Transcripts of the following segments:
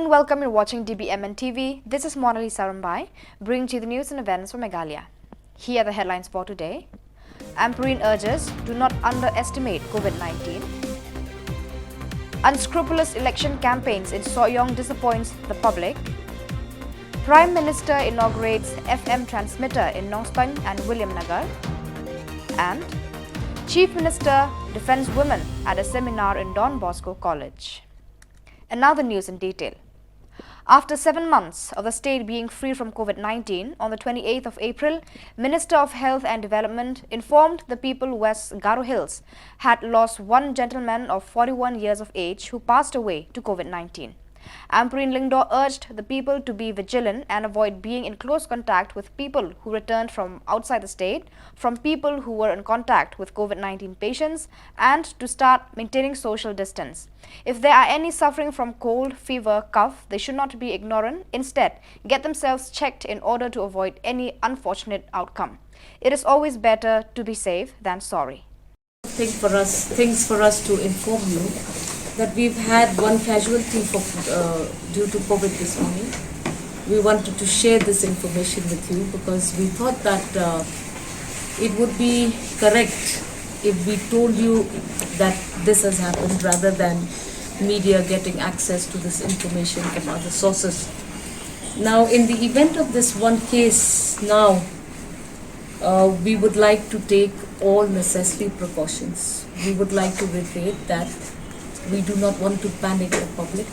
and welcome. You're watching dbmnTv. This is Monali Sarambai, bringing to you the news and events from Meghalaya. Here are the headlines for today. Amperine urges, do not underestimate COVID-19. Unscrupulous election campaigns in Sohiong disappoints the public. Prime Minister inaugurates FM transmitter in Nostang and Williamnagar. And Chief Minister defends women at a seminar in Don Bosco College. And now the news in detail. After 7 months of the state being free from COVID-19, on the 28th of April, Minister of Health and Development informed the people West Garo Hills had lost one gentleman of 41 years of age who passed away to COVID-19. Amperine Lingdo urged the people to be vigilant and avoid being in close contact with people who returned from outside the state, from people who were in contact with COVID-19 patients, and to start maintaining social distance. If there are any suffering from cold, fever, cough, they should not be ignorant. Instead, get themselves checked in order to avoid any unfortunate outcome. It is always better to be safe than sorry. Things for us to inform you that we've had one casualty due to COVID this morning. We wanted to share this information with you because we thought that it would be correct if we told you that this has happened rather than media getting access to this information from other sources. Now, in the event of this one case now, we would like to take all necessary precautions. We would like to reiterate that we do not want to panic the public.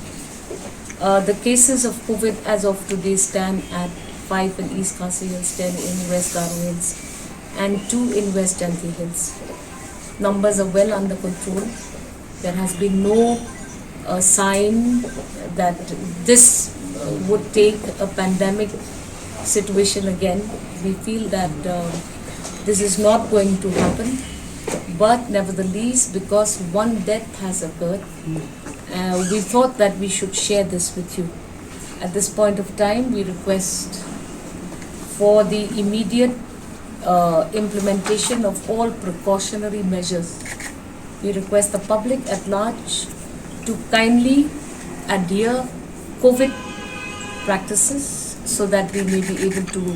The cases of COVID as of today stand at 5 in East Khasi Hills, 10 in West Garo Hills, and 2 in West Janti Hills. Numbers are well under control. There has been no sign that this would take a pandemic situation again. We feel that this is not going to happen. But nevertheless, because one death has occurred, we thought that we should share this with you. At this point of time, we request for the immediate implementation of all precautionary measures. We request the public at large to kindly adhere COVID practices so that we may be able to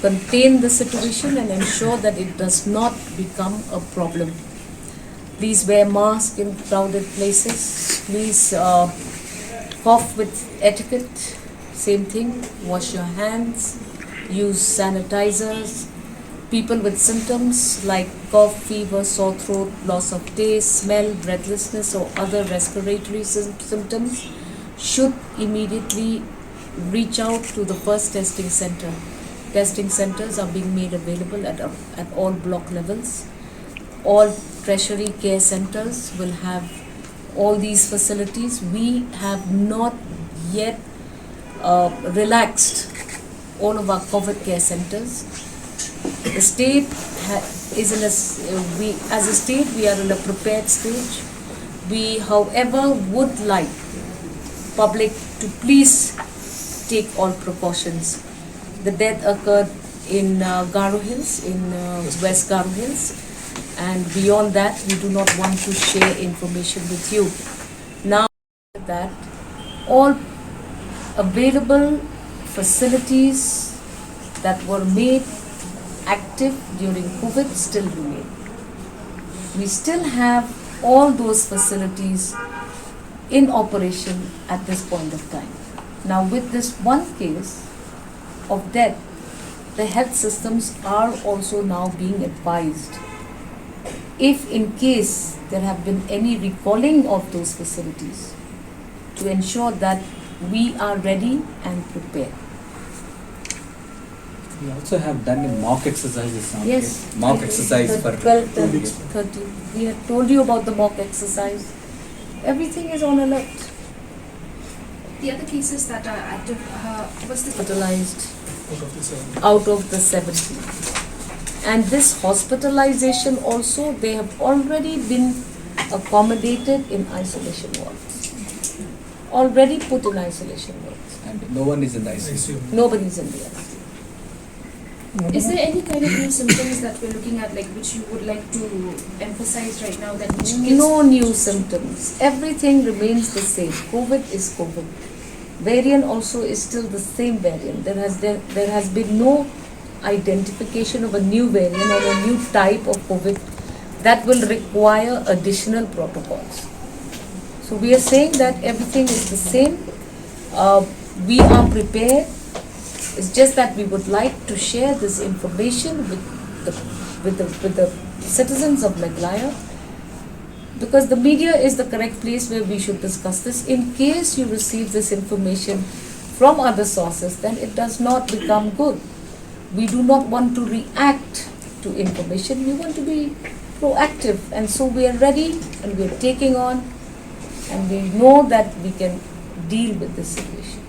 contain the situation and ensure that it does not become a problem. Please wear masks in crowded places. Please cough with etiquette. Same thing. Wash your hands. Use sanitizers. People with symptoms like cough, fever, sore throat, loss of taste, smell, breathlessness or other respiratory symptoms should immediately reach out to the first testing center. Testing centers are being made available at all block levels. All tertiary care centers will have all these facilities. We have not yet relaxed all of our COVID care centers. The state is in as a state, we are in a prepared stage. We, however, would like public to please take all precautions. The death occurred in Garo Hills, in West Garo Hills, and beyond that, we do not want to share information with you. Now that all available facilities that were made active during COVID still remain. We still have all those facilities in operation at this point of time. Now, with this one case of death, the health systems are also now being advised, if in case there have been any recalling of those facilities, to ensure that we are ready and prepared. We also have done a mock exercises now. Yes. Mock exercise for 12, 13. We have told you about the mock exercise. Everything is on alert. The other cases that are active, what's the Hospitalized out of the 70. And this hospitalization also, they have already been accommodated in isolation wards. Already put in isolation wards. and no one is in the ICU. Nobody is in the ICU. Is there any kind of new symptoms that we're looking at, like which you would like to emphasize right now? That No new symptoms. Everything remains the same. COVID is COVID. variant also is still the same variant. There has been no identification of a new variant or a new type of COVID that will require additional protocols. So we are saying that everything is the same. We are prepared. It's just that we would like to share this information with the citizens of Meghalaya, because the media is the correct place where we should discuss this. In case you receive this information from other sources, then it does not become good. We do not want to react to information. We want to be proactive, and so we are ready and we are taking on, and we know that we can deal with this situation.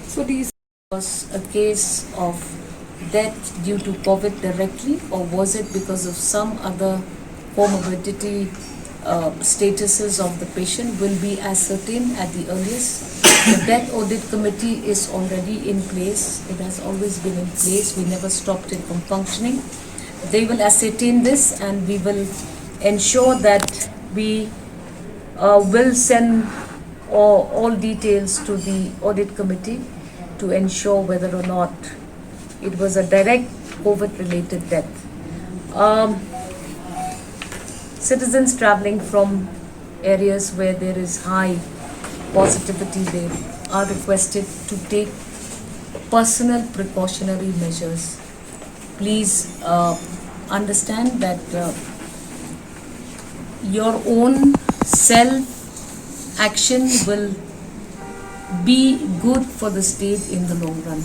So this was a case of death due to COVID directly, or was it because of some other comorbidity statuses of the patient will be ascertained at the earliest. The death audit committee is already in place. It has always been in place. We never stopped it from functioning. They will ascertain this, and we will ensure that we will send all details to the audit committee to ensure whether or not it was a direct COVID-related death. Citizens traveling from areas where there is high positivity, they are requested to take personal precautionary measures. Please understand that your own self-action will be good for the state in the long run.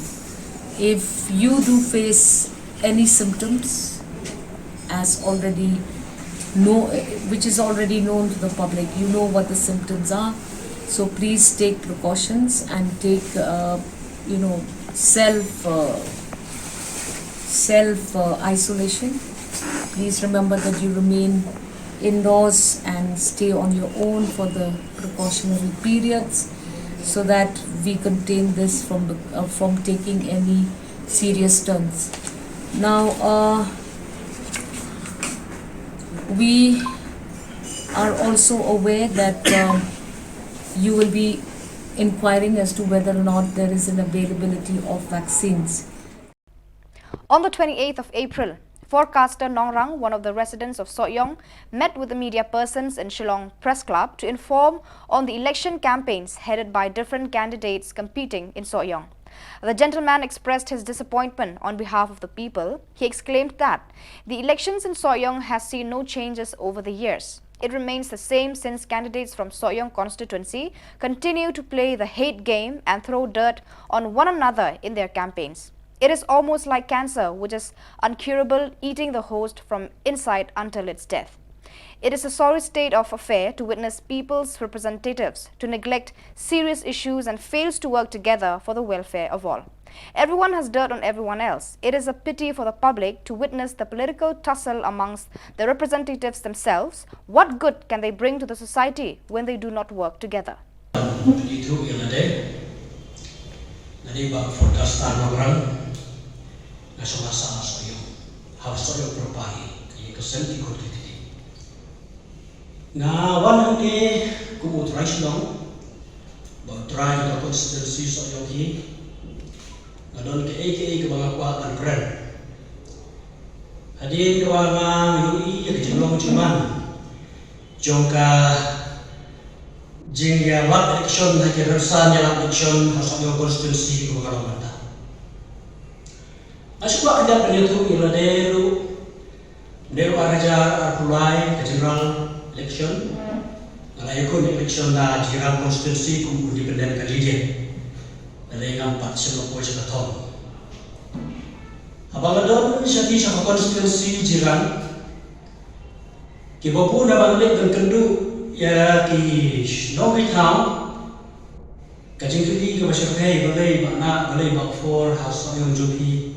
If you do face any symptoms, as already which is already known to the public, you know what the symptoms are. So please take precautions and take, self isolation. Please remember that you remain indoors and stay on your own for the precautionary periods, so that we contain this from taking any serious turns. Now, we are also aware that you will be inquiring as to whether or not there is an availability of vaccines. On the 28th of April, forecaster Nongrang, one of the residents of Sohiong, met with the media persons in Shillong Press Club to inform on the election campaigns headed by different candidates competing in Sohiong. The gentleman expressed his disappointment on behalf of the people. He exclaimed that the elections in Sohiong has seen no changes over the years. It remains the same since candidates from Sohiong constituency continue to play the hate game and throw dirt on one another in their campaigns. It is almost like cancer, which is uncurable, eating the host from inside until its death. It is a sorry state of affair to witness people's representatives to neglect serious issues and fails to work together for the welfare of all. Everyone has dirt on everyone else. It is a pity for the public to witness the political tussle amongst the representatives themselves. What good can they bring to the society when they do not work together? Na wan hangke ku utrai Shillong ba utrai ka constituency Sohiong hi na don ke mga kuatan kren hadin ka mga yui ya Shillong cuman jongka jing ya lap election na ke rasa ya lap election ha Sohiong constituency ko kalau mata asukwa kada penyetu iladero dewa araja arpulai ke general election, ngalaikun election na jiran konstitusi kum independen kalidien, nalengam pat selokoi sekatom. Abang adon syaki syaka konstitusi jiran, kibopu na banglik dan kendu ya ki nogi town, kajing kiri ke masyarakat balai bak for house yang joki,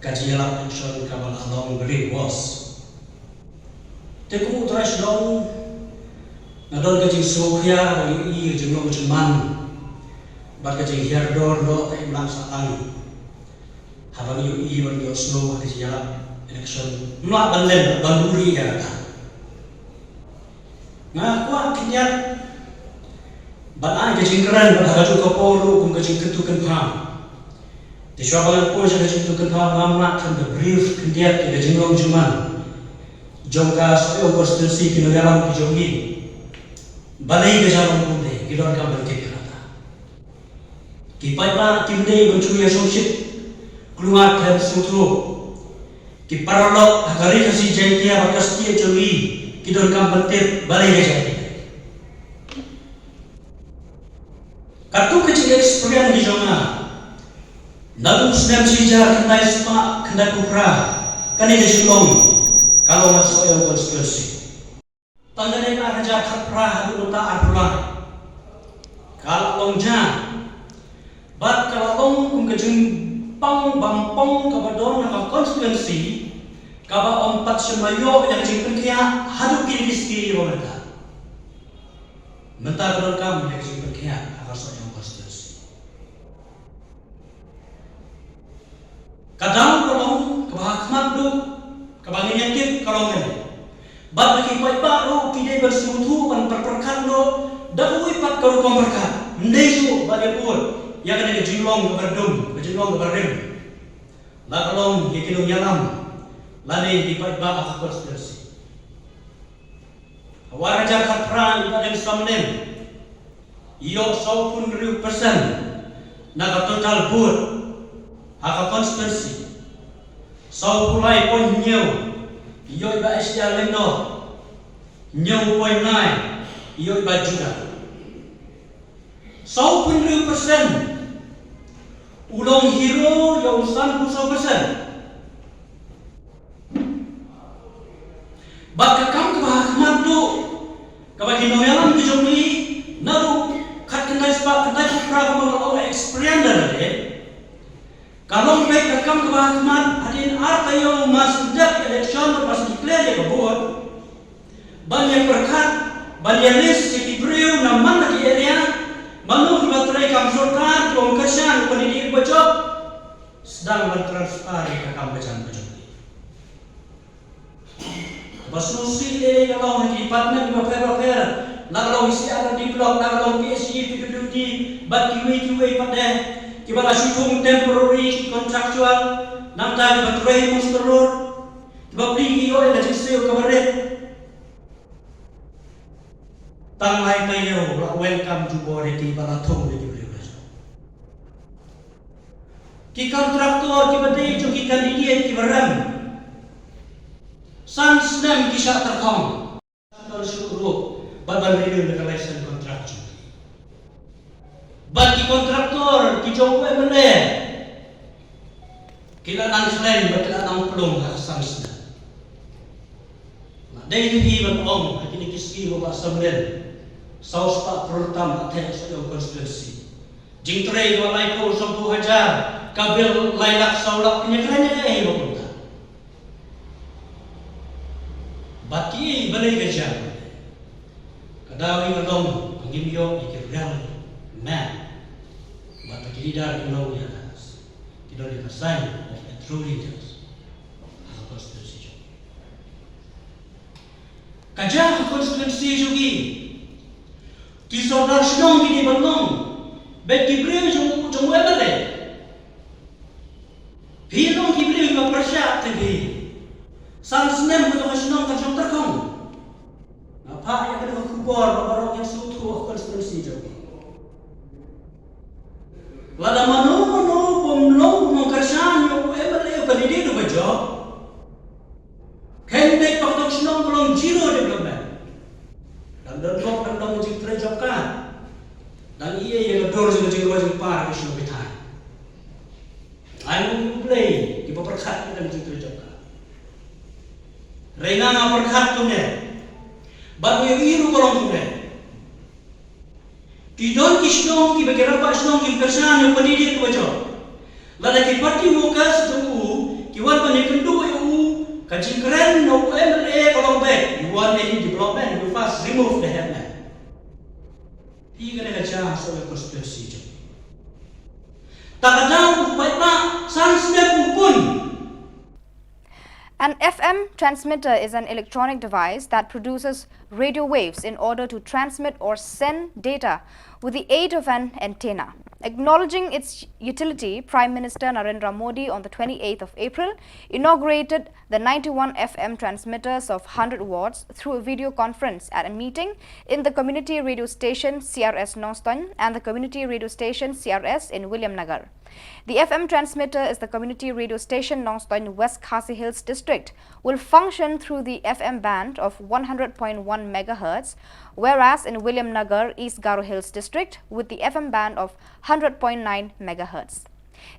kajing elak election kabal along balai was. Teku utrai Shillong nadon kajing Sohia bagi kajing no cuman bar kajing hiardor do te ulang saang habang yu bagi Oslo kajing jalap election nuak balen banduri kata ngah kuat kinyat But I get keren pada haju kaporo kum get ketukan pam. Di syabalan pun saya get ketukan pam ngamak kan the brief kendiat ke jengong juman. Jongka Sohiong konstitusi kino dalam kijongi. Balai ke jalan kunde kidon kam berke kata. Ki paipa timdei bencuya sosip keluar dan sutru. Ki paralog hagari kasi jentia bakas tia jongi kidon kam berke balai ke jalan. Kartu kecil eksperian di jonga. Nalu sedang sijar kendai sepak kendai kupra kani di Shillong kalau masuk yang konstitusi. Tangga ni raja kapra hadu uta arpulang. Kalau longja, bat kalau long kum kejeng pang bampong kabadon nama konstitusi, kaba empat semayo yang jengken kia hadu kini diski mereka. Mentah kadon kamu yang jengken kia harus yang konstitusi. Kadang kalau kebahakmat du, kebanginan kip kalau ngene. Bat lagi baru kini bersemutu pan perperkan lo, dah ipat kalau komperkan. Nesu balik pun, yang kena kejilong keberdum, kejilong keberdim. Lakalong kekilong yalam, lani ipat bah konstitusi. Waraja katran ipat yang samnen, iyo 10% naga total bur, haka konstitusi. 10 pun nyew. Iyo iba SDR lendo, nyaw poin nai, iyo iba juga. 10% ulong hero yang 90%. Baka kam kebahakmat tu, kabagi noyalan kejomli, naru kat kendai sebab kendai kupra kamu experience dari. Kalau mereka kam kebahakmat, hadin artayo mas dak election pas declare ya kebun. Banyak berkat, banyak list yang diberiu naman lagi area, manu dibatrai kam surkan, kom kesan pendidik bocok, sedang bertransfer ke kam becan bocok. Basusi le kalau di partner di paper, nak kalau isi ada di blog, nak kalau PSG PWD, bat kiwi pada kibala syutung temporary contractual nam tadi batrai mustelur tiba beli yo ila jiseu kabaret tang lai tayo welcome to bore ti bala thong de beli ki kontraktor ki bade jo ki kandidat ki baram sans nam ki sha tarkham dal syukru babal renew the license contract. Bagi kontraktor ki jongwe mene kila nang selain bakila nang pelong hasan. Nah dari di ban om kini kiski wa samlen saus pak program athe Sohiong konstitusi jingtre wa lai ko 10,000 kabil lailak saulak penyekranya eh bapunta baki balai gajah kadawi ngalong angimyo ikirang man, but the leader you know yes, you know the sign of a true leaders as a constitution. Kajah konstitusi juga, kisah Shillong ini belum, bagi beliau jom webale, pilong beliau juga persiap tadi, sansnem untuk Shillong kajong terkong, apa yang ada kubur baru yang suatu konstitusi juga. Lada manu pomlong mengkersan yo ebale pendidik do bajo. Kendek paktok Shillong belum zero development. Dan dok dan dong jing job kan. Dan iya yang dor jing wajib par isu betai. Ayo play di perkat dan jing job kan. Reina na perkat tu ne. Baru iru kolong tu ne. Kidon Shillong ki bagera pa Shillong ki persan yo pendidik tu bajo. Lada ki parti mukas tu ki wan panikendu yo kajing keren no MLA kolong back. You want any development you first remove the headman. Tiga ne kaca Sohiong konstitusi jo. Takadang upay pa sansnem upun. An FM transmitter is an electronic device that produces radio waves in order to transmit or send data with the aid of an antenna. Acknowledging its utility, Prime Minister Narendra Modi on the 28th of April inaugurated the 91 FM transmitters of 100 watts through a video conference at a meeting in the community radio station CRS Noston and the community radio station CRS in William Nagar. The FM transmitter is the community radio station Noston West Khasi Hills district, will function through the FM band of 100.1 MHz, whereas in William Nagar, East Garo Hills district with the FM band of 100.9 MHz.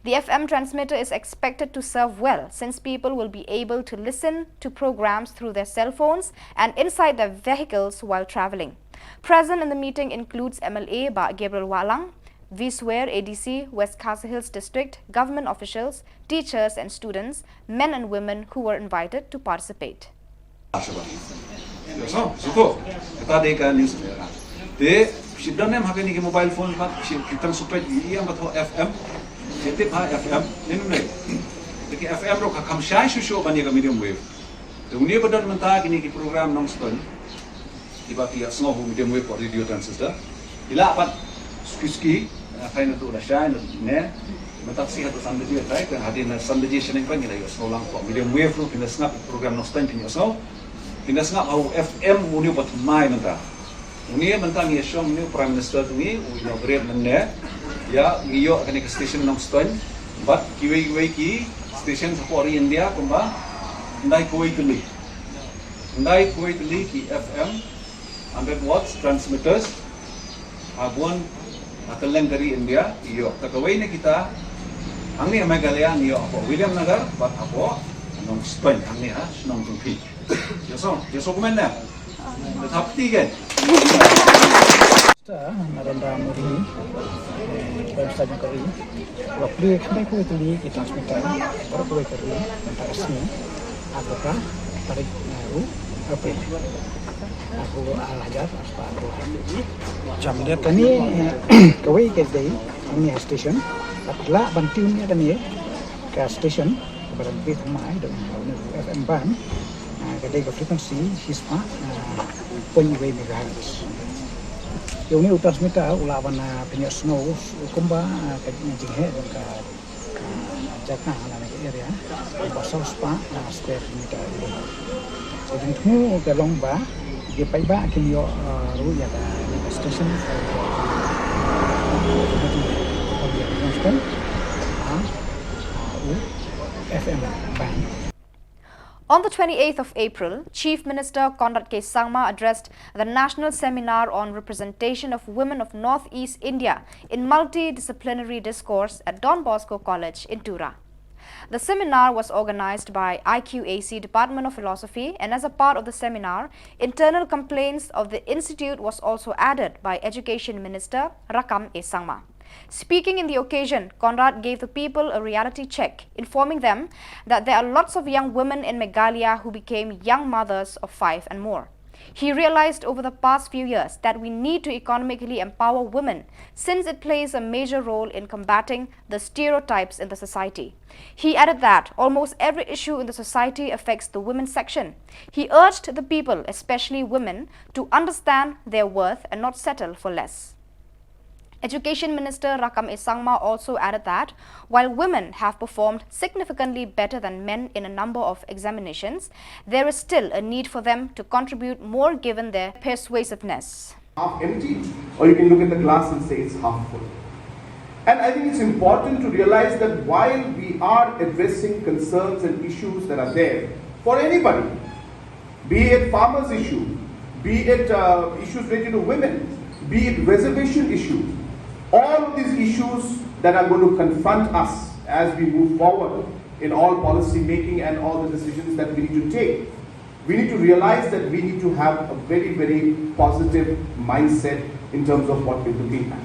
The FM transmitter is expected to serve well since people will be able to listen to programs through their cell phones and inside their vehicles while traveling. Present in the meeting includes MLA Ba Gabriel Walang, Viswer ADC, West Khasi Hills District, government officials, teachers and students, men and women who were invited to participate. Suko, kita ada news merah. De, sebenarnya makan ni mobile phone kan, kita supaya dia macam FM, jadi FM, ni mana? Jadi FM ro kakam syai susu banyak medium wave. Dunia benar mentah kini program nongstun, tiba tiba sengoh medium wave radio transistor. Ila apa? Ski, kain itu dah syai, ne. Mentah sihat tu sambil dia try, kan hadir sambil dia senang pun kita sengoh lang medium wave tu kita sengat program nongstun kita sengoh. Kita sengat au FM muni buat mai mentah. Muni mentah ni Shillong ni Prime Minister tu ni, inaugurate mana? Ya, iyo akan ke station nongstun, but kiwi ki station sapori India kumba, ndai koi tuli ki FM 100 watts transmitters, abon akaleng dari India, iyo. Takawai ni kita, ang ni Meghalaya niyo ako William Nagar, but ako nongstun, ang ni Shillong Tungpi. Yo kumana. Tetap tiga. Narendra Modi, Prime Kari, waktu kami itu di transmitter, baru kari tentang resmi, apakah tarik naru apa? Aku alajar apa aku. Jam dia tani kawai kedai ini station, setelah bantunya tani ke station berarti ramai dengan FM band. Kedai ke frekuensi hisma penyuai megahertz. Yang ini transmitter ulawan penyok snow kumba kejinghe dan ke jaka ala area basal spa square meter. Jadi tu ke lomba dia paiba kini yo ru ya ke station. FM band. On the 28th of April, Chief Minister Conrad K. Sangma addressed the National Seminar on Representation of Women of Northeast India in Multidisciplinary Discourse at Don Bosco College in Tura. The seminar was organized by IQAC Department of Philosophy, and as a part of the seminar, internal complaints of the institute was also added by Education Minister Rakam A. Sangma. Speaking in the occasion, Conrad gave the people a reality check, informing them that there are lots of young women in Meghalaya who became young mothers of 5 and more. He realized over the past few years that we need to economically empower women since it plays a major role in combating the stereotypes in the society. He added that almost every issue in the society affects the women's section. He urged the people, especially women, to understand their worth and not settle for less. Education Minister Rakam A. Sangma also added that while women have performed significantly better than men in a number of examinations, there is still a need for them to contribute more given their persuasiveness. Half empty, or you can look at the glass and say it's half full. And I think it's important to realize that while we are addressing concerns and issues that are there for anybody, be it farmers' issue, be it issues related to women, be it reservation issues, all of these issues that are going to confront us as we move forward in all policy making and all the decisions that we need to take, we need to realize that we need to have a very, very positive mindset in terms of what we're looking at.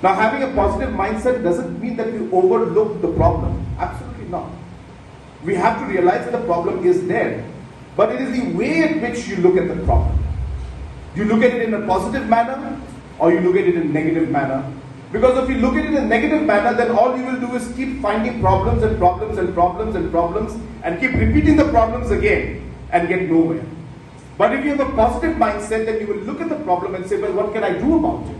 Now, having a positive mindset doesn't mean that we overlook the problem. Absolutely not. We have to realize that the problem is there, but it is the way in which you look at the problem. You look at it in a positive manner, or you look at it in a negative manner. Because if you look at it in a negative manner, then all you will do is keep finding problems and problems and problems and problems and keep repeating the problems again and get nowhere. But if you have a positive mindset, then you will look at the problem and say, well, what can I do about it?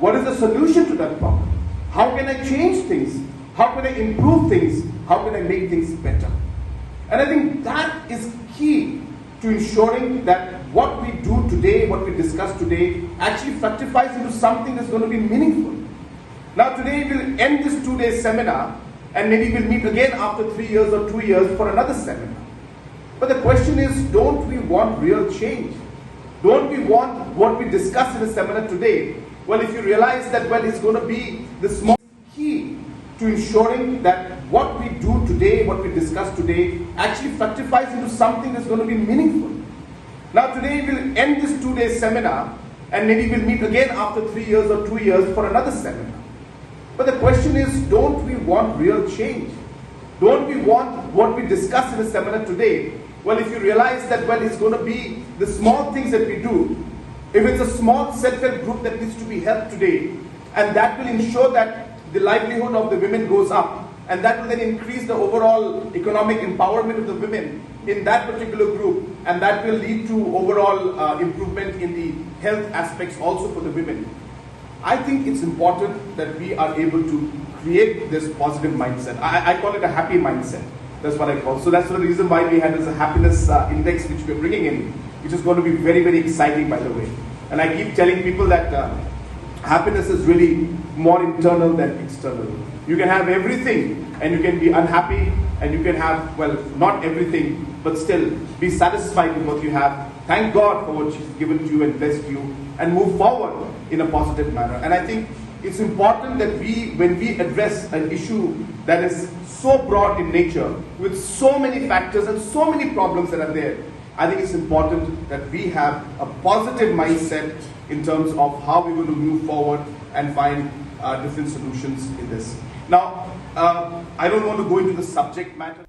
What is the solution to that problem? How can I change things? How can I improve things? How can I make things better? And I think that is key to ensuring that what we do today, what we discuss today, actually fructifies into something that's going to be meaningful. Now today we'll end this 2-day seminar and maybe we'll meet again after 3 years or 2 years for another seminar. But the question is, don't we want real change? Don't we want what we discuss in the seminar today? Well, if you realize that, well, it's going to be the small key to ensuring that what we do today, what we discuss today, actually fructifies into something that's going to be meaningful. Now today we'll end this 2-day seminar and maybe we'll meet again after 3 years or 2 years for another seminar. But the question is, don't we want real change? Don't we want what we discuss in the seminar today? Well, if you realize that, well, it's going to be the small things that we do. If it's a small self-help group that needs to be helped today, and that will ensure that the livelihood of the women goes up, and that will then increase the overall economic empowerment of the women in that particular group, and that will lead to overall improvement in the health aspects also for the women. I think it's important that we are able to create this positive mindset. I call it a happy mindset. That's what I call it. So that's the reason why we had this happiness index which we're bringing in, which is going to be very, very exciting, by the way. And I keep telling people that happiness is really more internal than external. You can have everything and you can be unhappy, and you can have, well, not everything, but still be satisfied with what you have. Thank God for what He's given to you and blessed you, and move forward in a positive manner. And I think it's important that when we address an issue that is so broad in nature, with so many factors and so many problems that are there, I think it's important that we have a positive mindset in terms of how we're going to move forward and find different solutions in this. Now, I don't want to go into the subject matter.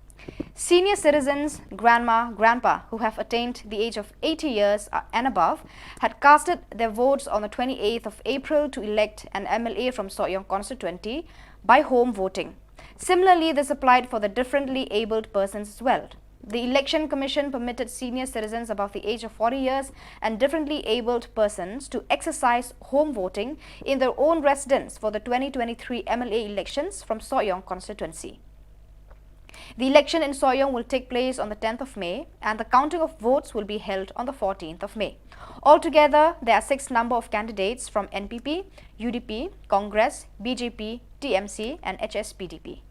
Senior citizens, grandma, grandpa, who have attained the age of 80 years and above, had casted their votes on the 28th of April to elect an MLA from Sohiong constituency by home voting. Similarly, this applied for the differently abled persons as well. The Election Commission permitted senior citizens above the age of 40 years and differently abled persons to exercise home voting in their own residence for the 2023 MLA elections from Sohiong constituency. The election in Sohiong will take place on the 10th of May and the counting of votes will be held on the 14th of May. Altogether, there are 6 number of candidates from NPP, UDP, Congress, BJP, TMC and HSPDP.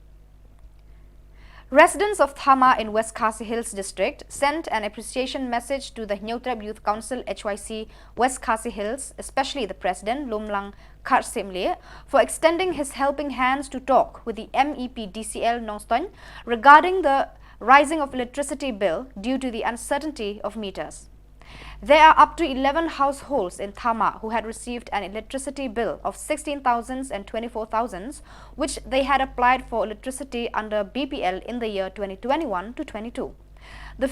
Residents of Thama in West Khasi Hills district sent an appreciation message to the Nyotrab Youth Council HYC West Khasi Hills, especially the President Lumlang Kharsimle, for extending his helping hands to talk with the MEP DCL Nongstoin regarding the rising of electricity bill due to the uncertainty of meters. There are up to 11 households in Thama who had received an electricity bill of 16,000 and 24,000, which they had applied for electricity under BPL in the year 2021 to 22. The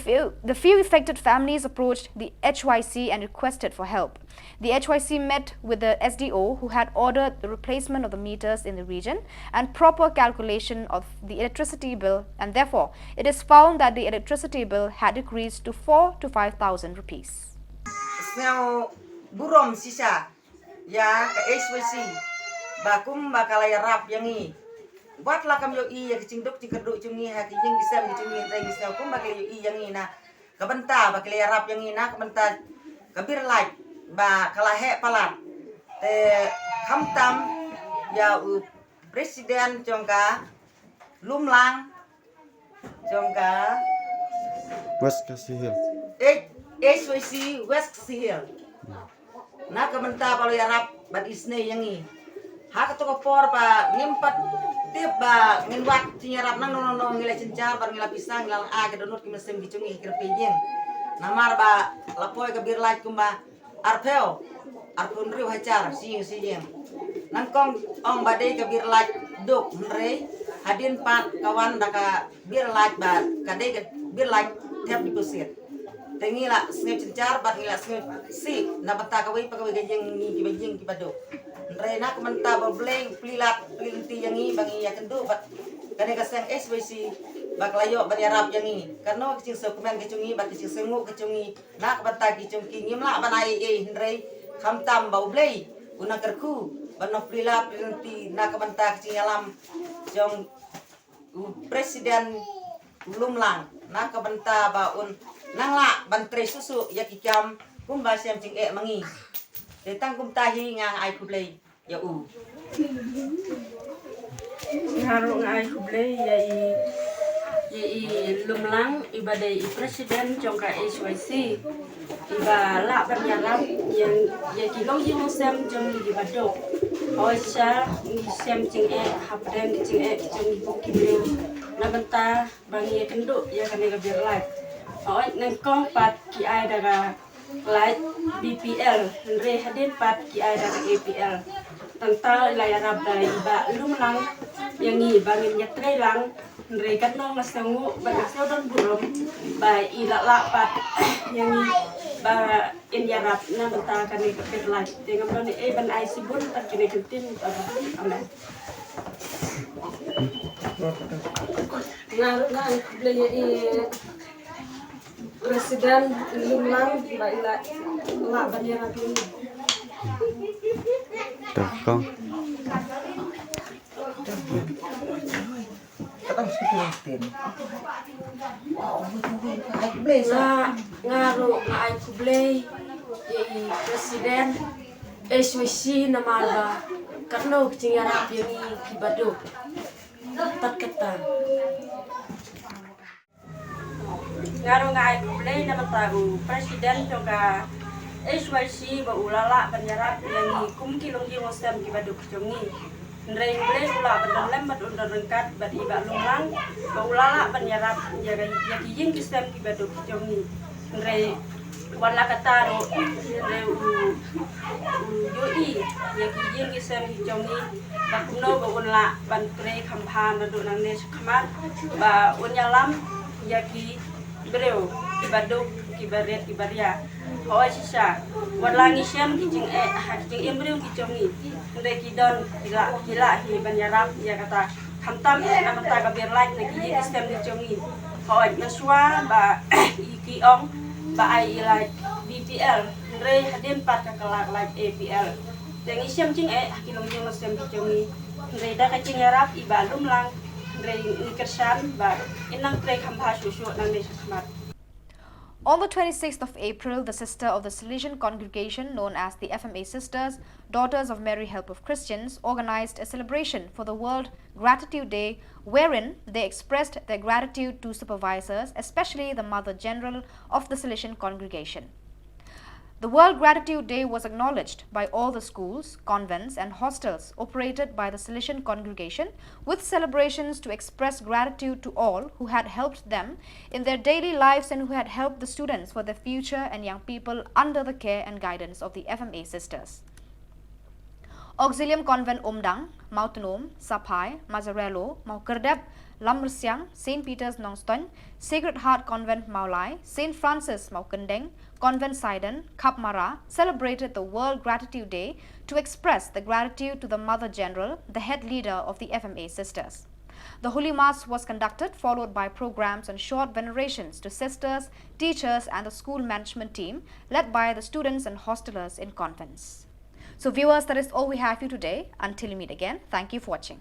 few affected families approached the HYC and requested for help. The HYC met with the SDO, who had ordered the replacement of the meters in the region and proper calculation of the electricity bill, and therefore it is found that the electricity bill had decreased to 4,000 to 5,000 rupees. Now, burom sisa ya ka HYC bakum Meghalaya rap yangi buat lah kam yo I ya kicing dok cikerduk cungi ha kijing isam cungi tai misal kum bakal yo I yangi na kabenta bakal rap yangi na kabenta kabir like ba kalahe palat hamtam ya presiden jongka Lumlang jongka West Khasi Hills. HYC West Khasi Hills. Na kabenta palo yarap bad isne yangi. Ha kato por pa ngimpat tip ba nginwat cinyarap nang nono ngila cincar bar ngila pisang ngila ke donut ki mesim gicungi kirpijin. Namar ba lapoy ka birlaj kumba arpeo arpun riu hacar siyeng nang kong ong badai ka birlaj duk mrei hadin pat kawan daka birlaj ba kadai ka birlaj tep dipusit. Tengila snip cincar bar ngila snip si na bata kawai pagawai gajeng ni ki bajing ki baduk. Rena kementa berbleng pelilat pelinti yangi bangi ya kendu bat kane kaseng SBC baklayo banyarap yangi karena kecing dokumen kecungi bak kecing senguk kecungi nak banta kecungi ngimla banai hindrai khamtam bau blei una kerku bano prila printi nak banta kecing alam jong presiden lumlang nak banta baun nangla bantre susu yakikam kumba siam cing mangi detang kum tahi ngang ai kublei ya Harung ai kublei ya i lumlang ibadai i presiden jongka SYC iba la banyarap yang ya kilong yung sem jong di badok oisha ni sem cing hapden cing cing bukile na banta bangi kenduk ya kanega bir live oi nang kong pat ki ai daga live BPL re hadin pat ki ai daga APL tentang layar abda iba lumlang yang ni bangin nyatre lang mereka nong nasengu banasnya don burom ba ila lapat yang ni ba injarap na bentakan ni kepirlai dengan bani ban ai sibun tak kini kentin amen ngar beli presiden lumlang ba ila la banyak ini Tekong. Ngaru ngai kublei i presiden SWC namalba karena kecingara piangi kibado tak kata ngaru ngai kublei namatagu presiden juga SYC ba ulala banyarap yang kum kilong yung osam kibado kecungi Ndrei boleh ula bandang lembat undang rengkat bat iba lumlang ba ulala banyarap jaga yakijing kisam kibado kecungi Ndrei wala kataro ndrei yoi yakijing kisam kecungi ba kuno ba unla bantre kampan nadu nang ne khamat ba unyalam yaki breu kibado kibaret kibaria Hoi sisa, walangi siam kicing kicing embryo kicungi, ndai kidon gila hi banyarap ya kata kamtam nama ta kabir like na kiji sistem kicungi, hoi naswa ba ikiong ba ai like BPL, ndai hadin pat kakelak like APL, yang siam cing kilong jeng sistem kicungi, ndai da kicing yarap iba lumlang, ndai nikersan ba inang pre kampa susu nang desa kamat. On the 26th of April, the sister of the Salesian congregation known as the FMA Sisters, Daughters of Mary Help of Christians, organized a celebration for the World Gratitude Day wherein they expressed their gratitude to supervisors, especially the Mother General of the Salesian congregation. The World Gratitude Day was acknowledged by all the schools, convents and hostels operated by the Salesian congregation with celebrations to express gratitude to all who had helped them in their daily lives and who had helped the students for their future and young people under the care and guidance of the FMA Sisters. Auxilium Convent Umdang, Mautonom, Sapai, Mazzarello, Maukerdeb, Lamrsiang, St. Peter's Nongston, Sacred Heart Convent Maulai, St. Francis Maukendeng, Convent Sidon, Kapmara celebrated the World Gratitude Day to express the gratitude to the Mother General, the head leader of the FMA Sisters. The Holy Mass was conducted, followed by programs and short venerations to sisters, teachers and the school management team led by the students and hostelers in convents. So viewers, that is all we have for you today. Until we meet again, thank you for watching.